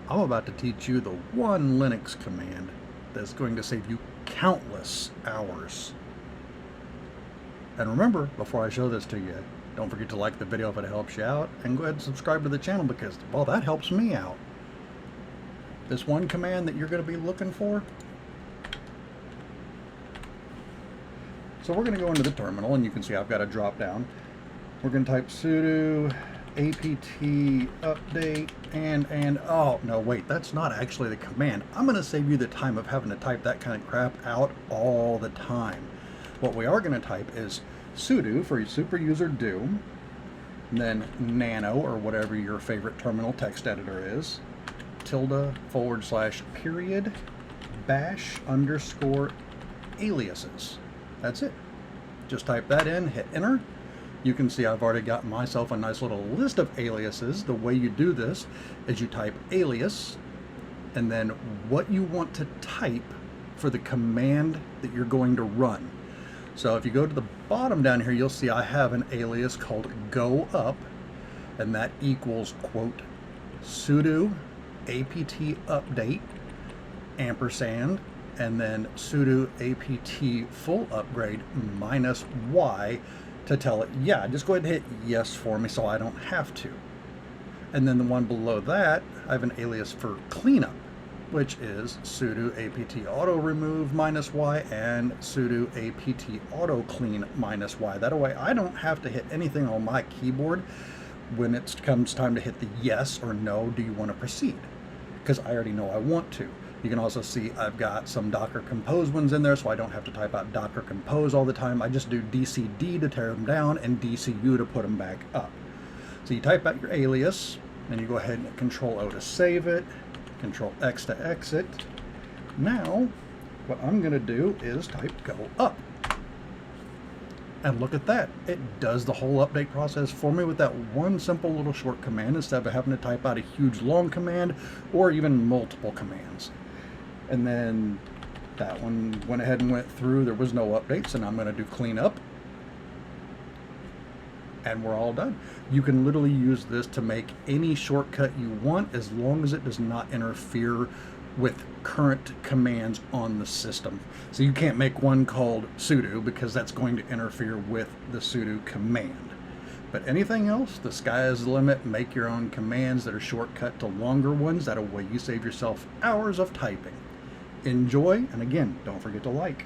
I'm about to teach you the one Linux command that's going to save you countless hours. And remember, before I show this to you, don't forget to like the video if it helps you out, and go ahead and subscribe to the channel because, well, that helps me out. This one command that you're going to be looking for. So we're going to go into the terminal, and you can see I've got a drop down. We're going to type sudo apt update and oh no, wait, that's not actually the command. I'm going to save you the time of having to type that kind of crap out all the time. What we are going to type is sudo for super user do, and then nano or whatever your favorite terminal text editor is, tilde / period bash underscore aliases. That's it. Just type that in, hit enter. You can see I've already got myself a nice little list of aliases. The way you do this is you type alias and then what you want to type for the command that you're going to run. So if you go to the bottom down here, you'll see I have an alias called go up, and that equals quote sudo apt update ampersand and then sudo apt full upgrade minus y to tell it, yeah, just go ahead and hit yes for me so I don't have to. And then the one below that, I have an alias for cleanup, which is sudo apt auto remove minus y and sudo apt auto clean minus y. That way I don't have to hit anything on my keyboard when it comes time to hit the yes or no, do you want to proceed? Because I already know I want to. You can also see I've got some Docker Compose ones in there, so I don't have to type out Docker Compose all the time. I just do DCD to tear them down and DCU to put them back up. So you type out your alias, and you go ahead and Control O to save it, Control X to exit. Now, what I'm going to do is type go up. And look at that. It does the whole update process for me with that one simple little short command instead of having to type out a huge long command or even multiple commands. And then that one went ahead and went through. There was no updates, and I'm going to do cleanup. And we're all done. You can literally use this to make any shortcut you want as long as it does not interfere with current commands on the system. So you can't make one called sudo because that's going to interfere with the sudo command. But anything else, the sky is the limit. Make your own commands that are shortcut to longer ones. That way you save yourself hours of typing. Enjoy, and again, don't forget to like.